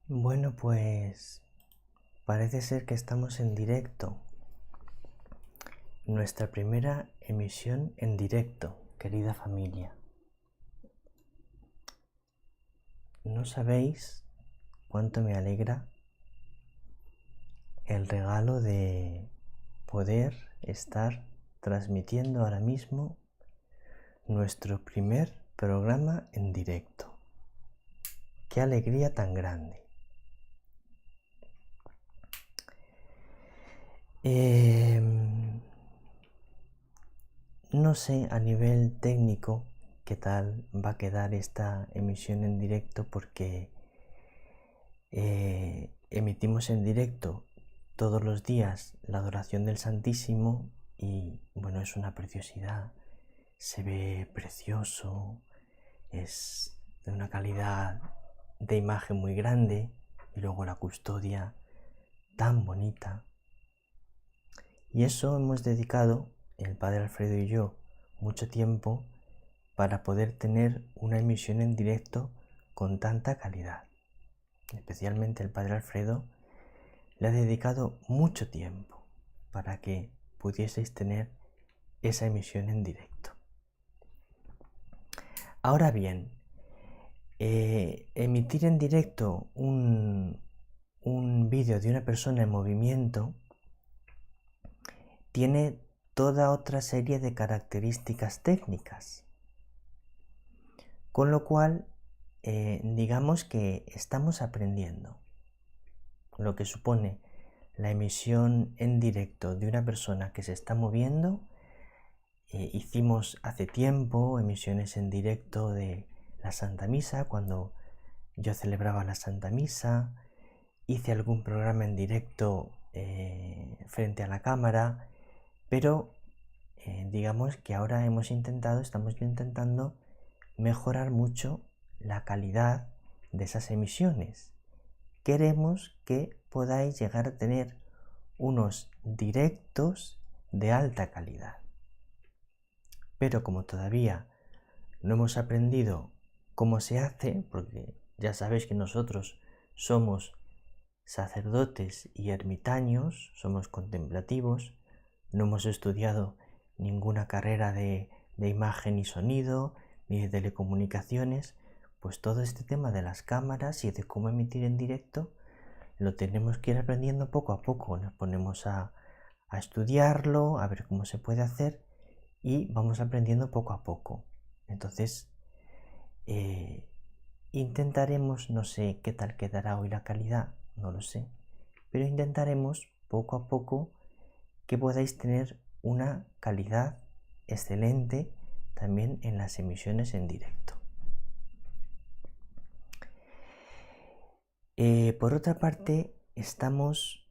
Bueno, pues parece ser que estamos en directo. Nuestra primera emisión en directo, querida familia. No sabéis cuánto me alegra el regalo de poder estar transmitiendo ahora mismo nuestro primer programa en directo. ¡Qué alegría tan grande! No sé a nivel técnico qué tal va a quedar esta emisión en directo porque emitimos en directo todos los días la adoración del Santísimo y bueno, es una preciosidad, se ve precioso, es de una calidad de imagen muy grande y luego la custodia tan bonita. Y eso hemos dedicado, el Padre Alfredo y yo, mucho tiempo para poder tener una emisión en directo con tanta calidad. Especialmente el Padre Alfredo le ha dedicado mucho tiempo para que pudieseis tener esa emisión en directo. Ahora bien, emitir en directo un vídeo de una persona en movimiento tiene toda otra serie de características técnicas, con lo cual digamos que estamos aprendiendo lo que supone la emisión en directo de una persona que se está moviendo. Hicimos hace tiempo emisiones en directo de la Santa Misa, cuando yo celebraba la Santa Misa, hice algún programa en directo frente a la cámara, pero digamos que ahora estamos intentando mejorar mucho la calidad de esas emisiones. Queremos que podáis llegar a tener unos directos de alta calidad. Pero como todavía no hemos aprendido cómo se hace, porque ya sabéis que nosotros somos sacerdotes y ermitaños, somos contemplativos, no hemos estudiado ninguna carrera de imagen y sonido, ni de telecomunicaciones, pues todo este tema de las cámaras y de cómo emitir en directo lo tenemos que ir aprendiendo poco a poco. Nos ponemos a estudiarlo, a ver cómo se puede hacer y vamos aprendiendo poco a poco. Entonces intentaremos, no sé qué tal quedará hoy la calidad, no lo sé, pero intentaremos poco a poco que podáis tener una calidad excelente también en las emisiones en directo. Por otra parte, estamos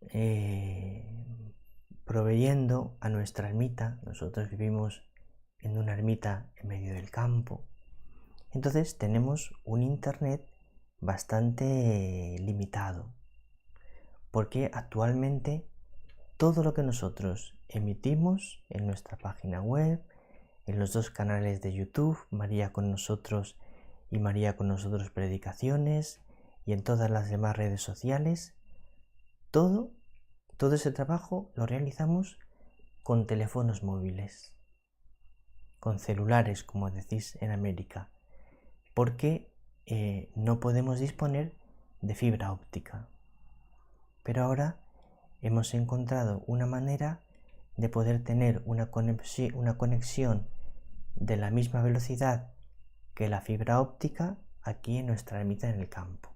proveyendo a nuestra ermita. Nosotros vivimos en una ermita en medio del campo, entonces tenemos un internet bastante limitado, porque actualmente todo lo que nosotros emitimos en nuestra página web, en los dos canales de YouTube, María con nosotros y María con nosotros Predicaciones, y en todas las demás redes sociales, todo ese trabajo lo realizamos con teléfonos móviles, con celulares, como decís en América, porque no podemos disponer de fibra óptica. Pero ahora hemos encontrado una manera de poder tener una conexión de la misma velocidad que la fibra óptica aquí en nuestra ermita en el campo.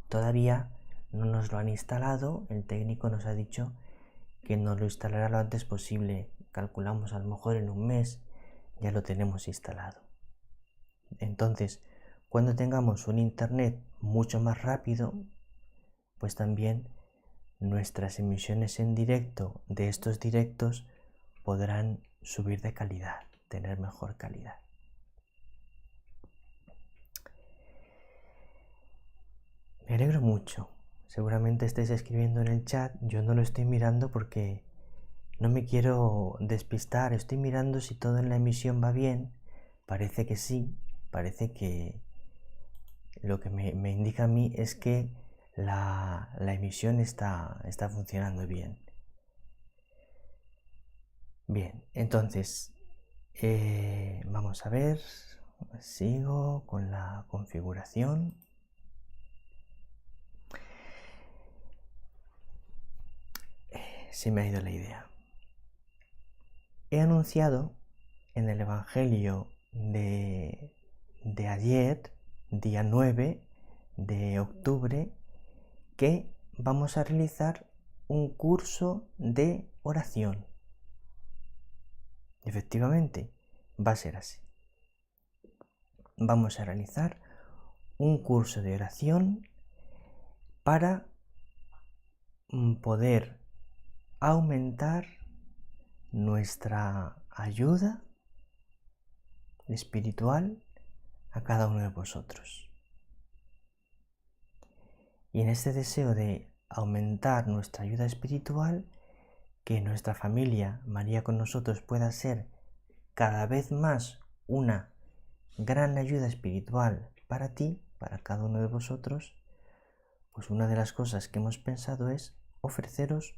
Todavía no nos lo han instalado, el técnico nos ha dicho que nos lo instalará lo antes posible. Calculamos a lo mejor en un mes ya lo tenemos instalado. Entonces, cuando tengamos un internet mucho más rápido, pues también nuestras emisiones en directo de estos directos podrán subir de calidad, tener mejor calidad. Me alegro mucho. Seguramente estáis escribiendo en el chat, yo no lo estoy mirando porque no me quiero despistar, estoy mirando si todo en la emisión va bien. Parece que sí, parece que lo que me indica a mí es que la emisión está funcionando bien. Bien, entonces vamos a ver, sigo con la configuración. Se me ha ido la idea. He anunciado en el Evangelio de ayer, día 9 de octubre, que vamos a realizar un curso de oración. Efectivamente, va a ser así. Vamos a realizar un curso de oración para poder aumentar nuestra ayuda espiritual a cada uno de vosotros. Y en este deseo de aumentar nuestra ayuda espiritual, que nuestra familia María con nosotros pueda ser cada vez más una gran ayuda espiritual para ti, para cada uno de vosotros, pues una de las cosas que hemos pensado es ofreceros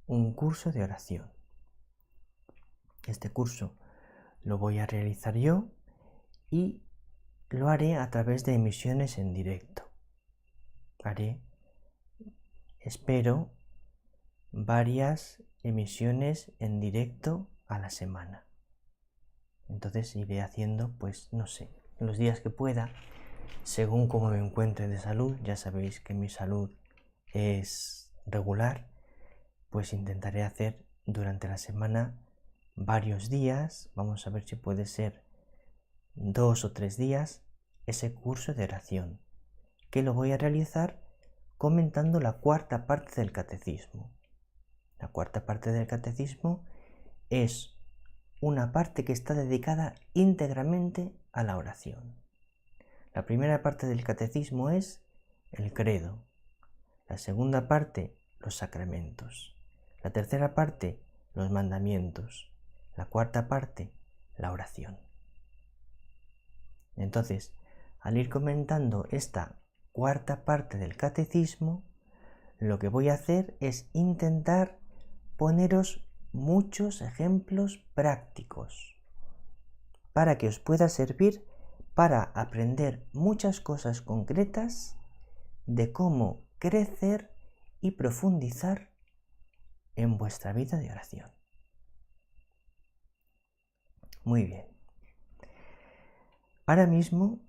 un curso de oración. Este curso lo voy a realizar yo y lo haré a través de emisiones en directo. Espero, varias emisiones en directo a la semana. Entonces iré haciendo, pues no sé, los días que pueda, según cómo me encuentre de salud. Ya sabéis que mi salud es regular, pues intentaré hacer durante la semana varios días, vamos a ver si puede ser 2 o 3 días, ese curso de oración, que lo voy a realizar comentando la cuarta parte del catecismo. La cuarta parte del catecismo es una parte que está dedicada íntegramente a la oración. La primera parte del catecismo es el credo. La segunda parte, los sacramentos. La tercera parte, los mandamientos. La cuarta parte, la oración. Entonces, al ir comentando esta cuarta parte del catecismo, lo que voy a hacer es intentar poneros muchos ejemplos prácticos para que os pueda servir para aprender muchas cosas concretas de cómo crecer y profundizar en vuestra vida de oración. Muy bien. Ahora mismo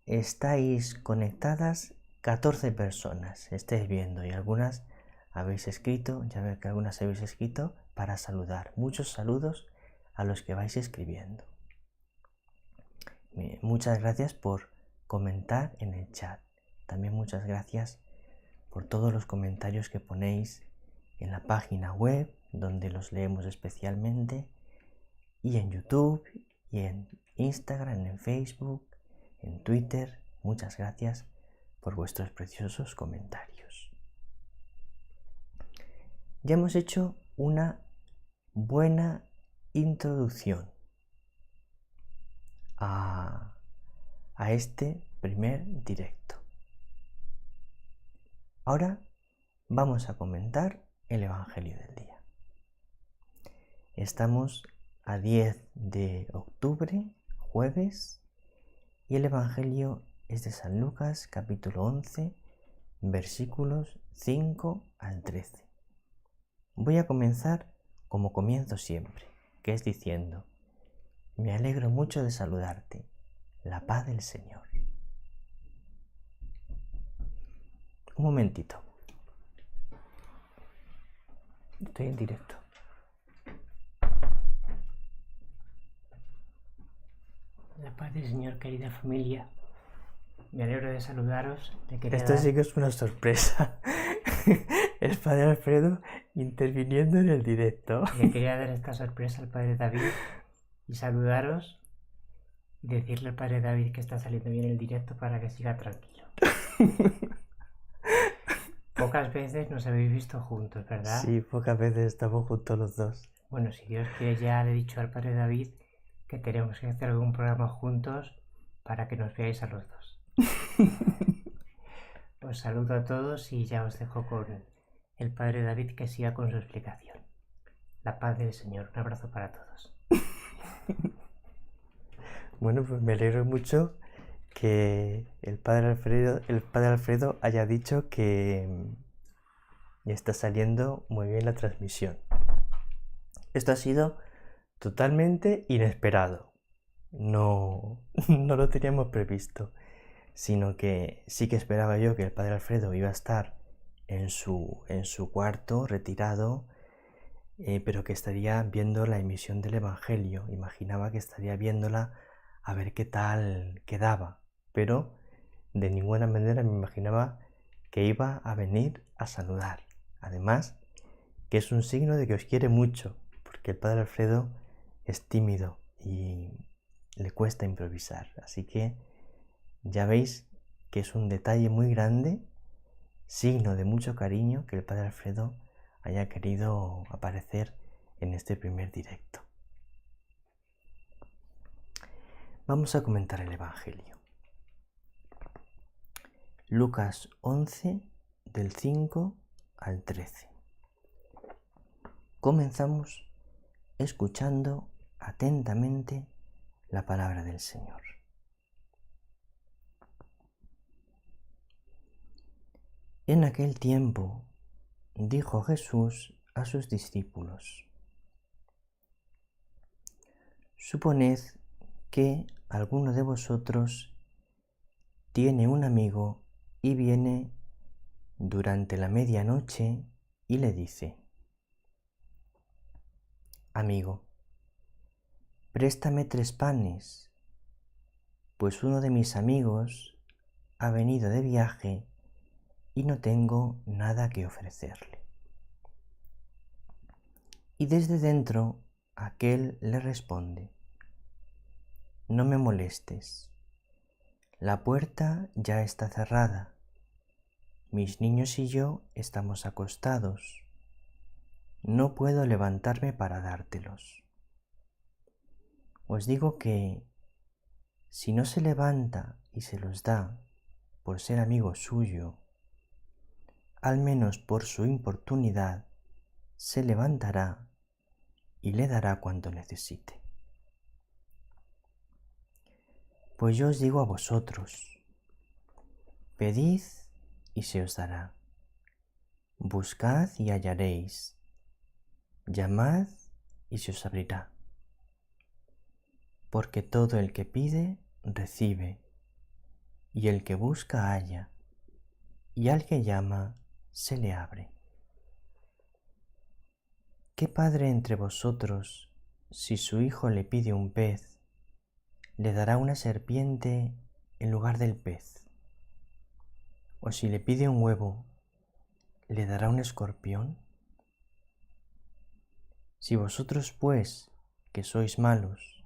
estáis conectadas 14 personas, estáis viendo, y algunas habéis escrito, ya veo que algunas habéis escrito para saludar. Muchos saludos a los que vais escribiendo. Muchas gracias por comentar en el chat. También muchas gracias por todos los comentarios que ponéis en la página web, donde los leemos especialmente, y en YouTube, y en Instagram, en Facebook, en Twitter. Muchas gracias por vuestros preciosos comentarios. Ya hemos hecho una buena introducción a este primer directo. Ahora vamos a comentar el Evangelio del día. Estamos a 10 de octubre, jueves, y el Evangelio es de San Lucas, capítulo 11, versículos 5 al 13. Voy a comenzar como comienzo siempre, que es diciendo: me alegro mucho de saludarte, la paz del Señor. Un momentito. Estoy en directo. La paz del Señor, querida familia. Me alegro de saludaros. Esto sí que es una sorpresa. Es Padre Alfredo interviniendo en el directo. Le quería dar esta sorpresa al Padre David y saludaros y decirle al Padre David que está saliendo bien el directo para que siga tranquilo. Pocas veces nos habéis visto juntos, ¿verdad? Sí, pocas veces estamos juntos los dos. Bueno, si Dios quiere, ya le he dicho al Padre David que tenemos que hacer algún programa juntos para que nos veáis a los dos. Os saludo a todos y ya os dejo con el padre David que siga con su explicación. La paz del Señor. Un abrazo para todos. Bueno, pues me alegro mucho que el padre Alfredo haya dicho que está saliendo muy bien la transmisión. Esto ha sido totalmente inesperado. No, no lo teníamos previsto, sino que sí que esperaba yo que el padre Alfredo iba a estar en su cuarto, retirado, pero que estaría viendo la emisión del Evangelio. Imaginaba que estaría viéndola a ver qué tal quedaba, pero de ninguna manera me imaginaba que iba a venir a saludar. Además, que es un signo de que os quiere mucho, porque el padre Alfredo es tímido y le cuesta improvisar. Así que ya veis que es un detalle muy grande, signo de mucho cariño, que el padre Alfredo haya querido aparecer en este primer directo. Vamos a comentar el Evangelio. Lucas 11, del 5 al 13. Comenzamos escuchando atentamente la palabra del Señor. En aquel tiempo dijo Jesús a sus discípulos: Suponed que alguno de vosotros tiene un amigo y viene durante la medianoche y le dice: Amigo, préstame 3 panes, pues uno de mis amigos ha venido de viaje y no tengo nada que ofrecerle. Y desde dentro aquel le responde: No me molestes, la puerta ya está cerrada, mis niños y yo estamos acostados, no puedo levantarme para dártelos. Os digo que, si no se levanta y se los da por ser amigo suyo, al menos por su importunidad, se levantará y le dará cuanto necesite. Pues yo os digo a vosotros: pedid y se os dará, buscad y hallaréis, llamad y se os abrirá. Porque todo el que pide, recibe, y el que busca, halla, y al que llama, se le abre. ¿Qué padre entre vosotros, si su hijo le pide un pez, le dará una serpiente en lugar del pez? ¿O si le pide un huevo, le dará un escorpión? Si vosotros, pues, que sois malos,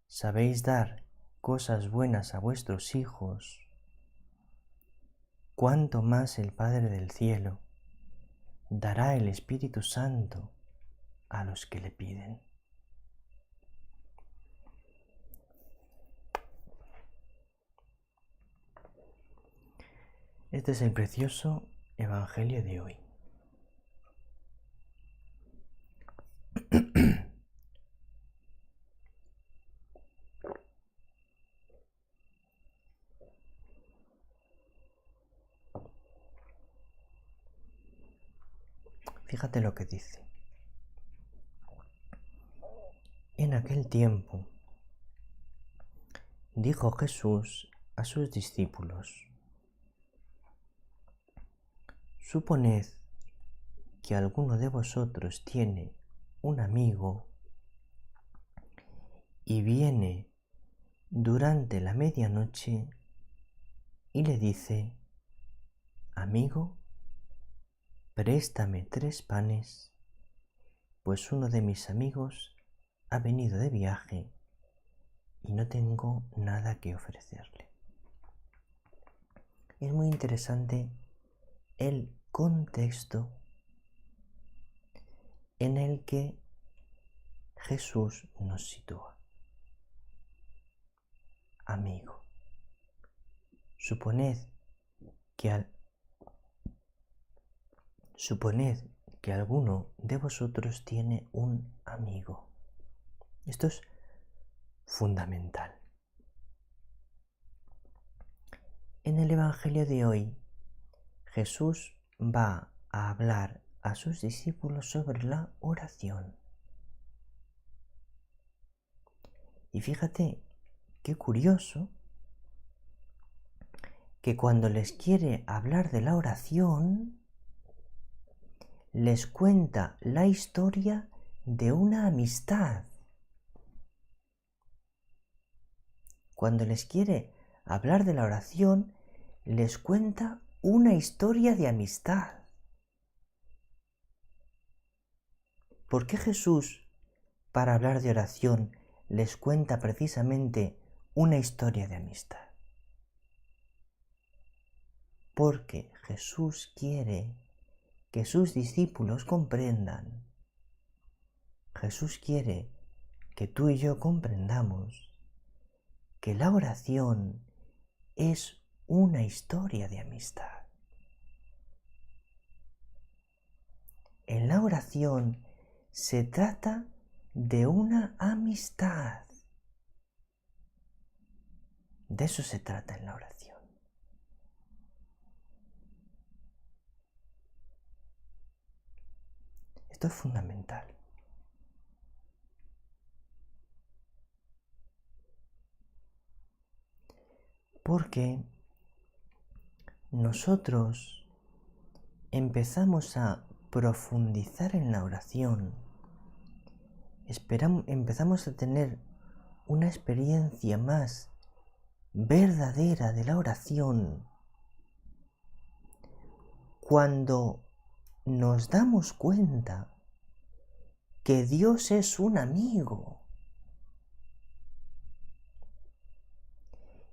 sabéis dar cosas buenas a vuestros hijos, ¿cuánto más el Padre del cielo dará el Espíritu Santo a los que le piden? Este es el precioso Evangelio de hoy. Fíjate lo que dice. En aquel tiempo dijo Jesús a sus discípulos: Suponed que alguno de vosotros tiene un amigo y viene durante la medianoche y le dice: Amigo, préstame 3 panes, pues uno de mis amigos ha venido de viaje y no tengo nada que ofrecerle. Es muy interesante el contexto en el que Jesús nos sitúa. Amigo. Suponed que alguno de vosotros tiene un amigo. Esto es fundamental. En el Evangelio de hoy, Jesús va a hablar a sus discípulos sobre la oración. Y fíjate qué curioso que cuando les quiere hablar de la oración, les cuenta la historia de una amistad. Cuando les quiere hablar de la oración, les cuenta una historia de amistad. ¿Por qué Jesús, para hablar de oración, les cuenta precisamente una historia de amistad? Porque Jesús quiere que sus discípulos comprendan. Jesús quiere que tú y yo comprendamos que la oración es una historia de amistad. En la oración se trata de una amistad. De eso se trata en la oración. Esto es fundamental. Porque nosotros empezamos a profundizar en la oración, empezamos a tener una experiencia más verdadera de la oración cuando nos damos cuenta que Dios es un amigo.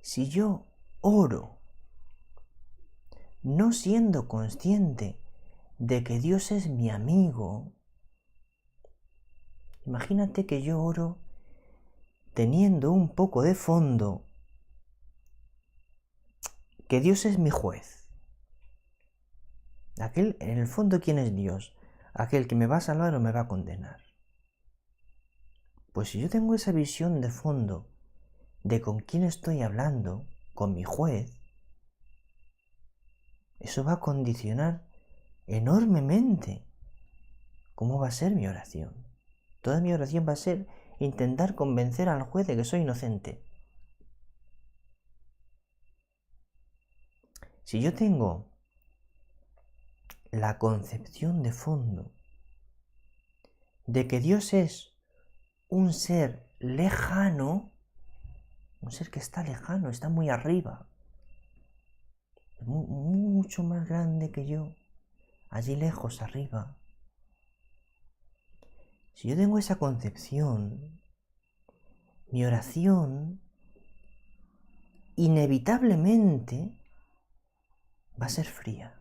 Si yo oro no siendo consciente de que Dios es mi amigo, imagínate que yo oro teniendo un poco de fondo que Dios es mi juez. En el fondo, ¿quién es Dios? Aquel que me va a salvar o me va a condenar. Pues si yo tengo esa visión de fondo de con quién estoy hablando, con mi juez, eso va a condicionar enormemente cómo va a ser mi oración. Toda mi oración va a ser intentar convencer al juez de que soy inocente. Si yo tengo la concepción de fondo de que Dios es un ser lejano, un ser que está lejano, está muy arriba, mucho más grande que yo, allí lejos arriba. Si yo tengo esa concepción, mi oración inevitablemente va a ser fría.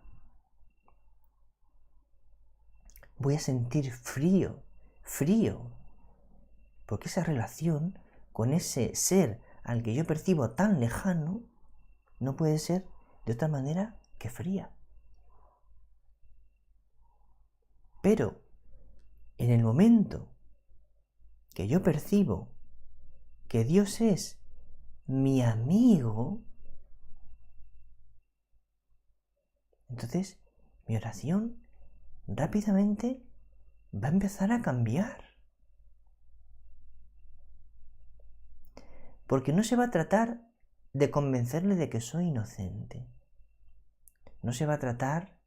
Voy a sentir frío, porque esa relación con ese ser al que yo percibo tan lejano no puede ser de otra manera que fría. Pero en el momento que yo percibo que Dios es mi amigo, entonces mi oración rápidamente va a empezar a cambiar. Porque no se va a tratar de convencerle de que soy inocente. No se va a tratar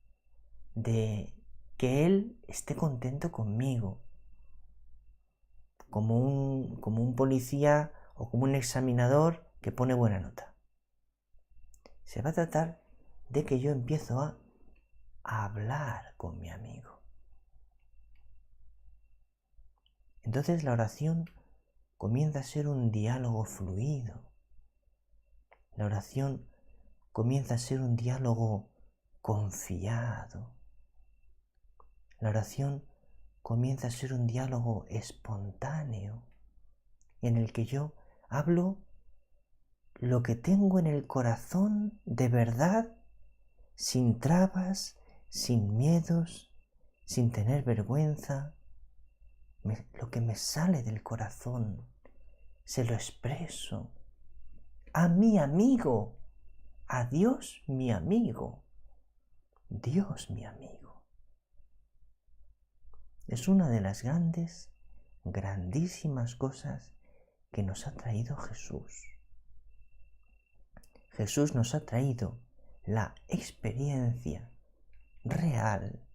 de que Él esté contento conmigo, como un policía o como un examinador que pone buena nota. Se va a tratar de que yo empiezo a hablar con mi amigo. Entonces la oración comienza a ser un diálogo fluido. La oración comienza a ser un diálogo confiado. La oración comienza a ser un diálogo espontáneo en el que yo hablo lo que tengo en el corazón de verdad, sin trabas, sin miedos, sin tener vergüenza. Lo que me sale del corazón, se lo expreso a mi amigo, a Dios mi amigo, Dios mi amigo. Es una de las grandísimas cosas que nos ha traído Jesús. Jesús nos ha traído la experiencia real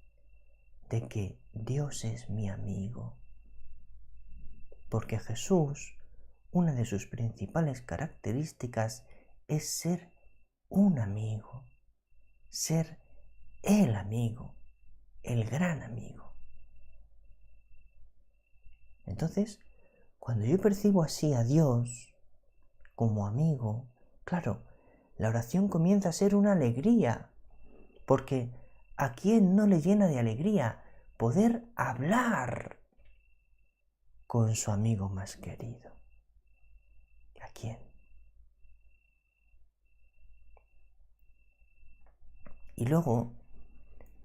de que Dios es mi amigo. Porque Jesús, una de sus principales características es ser un amigo, ser el amigo, el gran amigo. Entonces, cuando yo percibo así a Dios como amigo, claro, la oración comienza a ser una alegría, porque ¿a quién no le llena de alegría poder hablar con su amigo más querido? ¿A quién? Y luego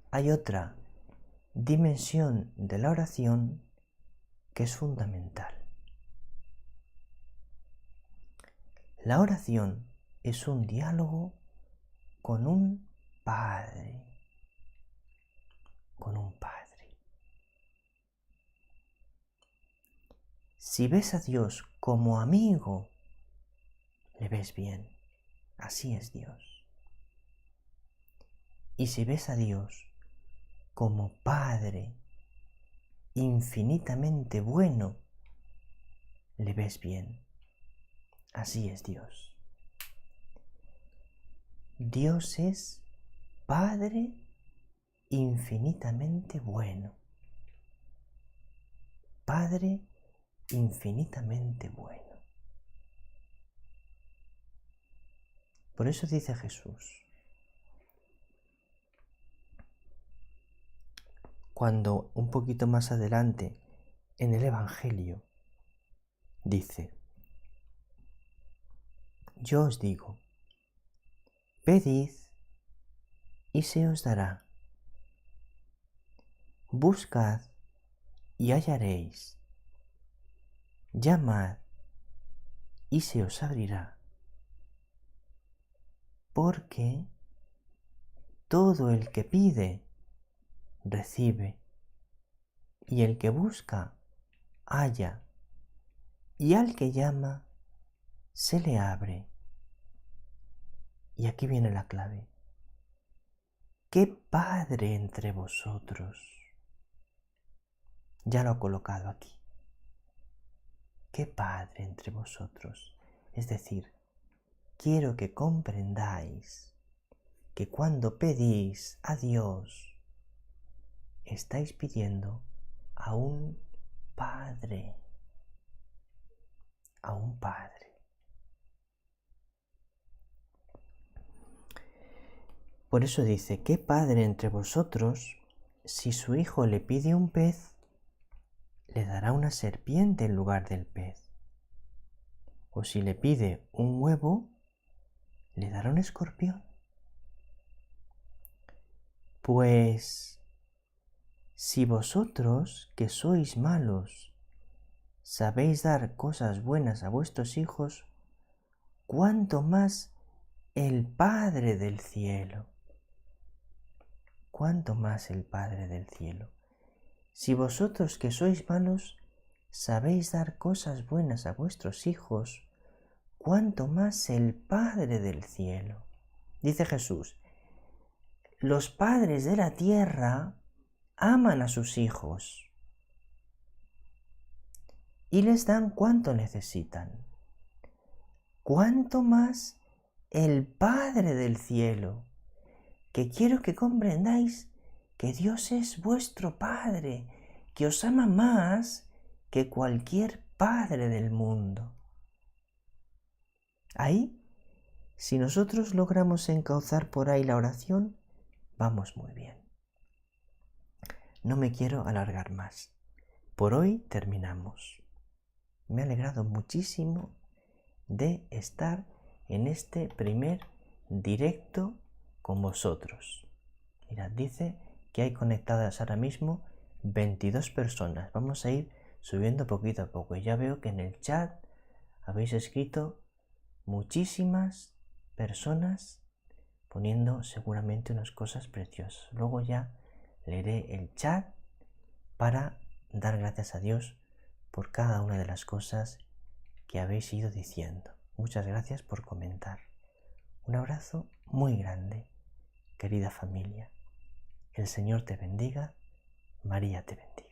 hay otra dimensión de la oración que es fundamental. La oración es un diálogo con un Padre, con un Padre. Si ves a Dios como amigo, le ves bien, así es Dios. Y si ves a Dios como Padre infinitamente bueno, le ves bien, así es Dios. Dios es Padre infinitamente bueno. Padre infinitamente bueno. Por eso dice Jesús, cuando un poquito más adelante en el Evangelio dice, yo os digo, pedid y se os dará, buscad y hallaréis, llamad y se os abrirá, porque todo el que pide, recibe, y el que busca, halla, y al que llama, se le abre. Y aquí viene la clave. ¿Qué padre entre vosotros? Ya lo ha colocado aquí. ¿Qué padre entre vosotros? Es decir, quiero que comprendáis que cuando pedís a Dios, estáis pidiendo a un Padre, a un Padre. Por eso dice, ¿qué padre entre vosotros, si su hijo le pide un pez, le dará una serpiente en lugar del pez? O si le pide un huevo, le dará un escorpión. Pues, si vosotros, que sois malos, sabéis dar cosas buenas a vuestros hijos, ¿cuánto más el Padre del cielo? ¿Cuánto más el Padre del cielo? Si vosotros, que sois malos, sabéis dar cosas buenas a vuestros hijos, ¿cuánto más el Padre del cielo? Dice Jesús, los padres de la tierra aman a sus hijos y les dan cuanto necesitan. ¿Cuánto más el Padre del cielo? Que quiero que comprendáis que Dios es vuestro Padre, que os ama más que cualquier padre del mundo. Ahí, si nosotros logramos encauzar por ahí la oración, vamos muy bien. No me quiero alargar más. Por hoy terminamos. Me ha alegrado muchísimo de estar en este primer directo con vosotros. Mirad, dice que hay conectadas ahora mismo 22 personas. Vamos a ir subiendo poquito a poco. Y ya veo que en el chat habéis escrito muchísimas personas poniendo seguramente unas cosas preciosas. Luego ya leeré el chat para dar gracias a Dios por cada una de las cosas que habéis ido diciendo. Muchas gracias por comentar. Un abrazo muy grande, querida familia. El Señor te bendiga, María te bendiga.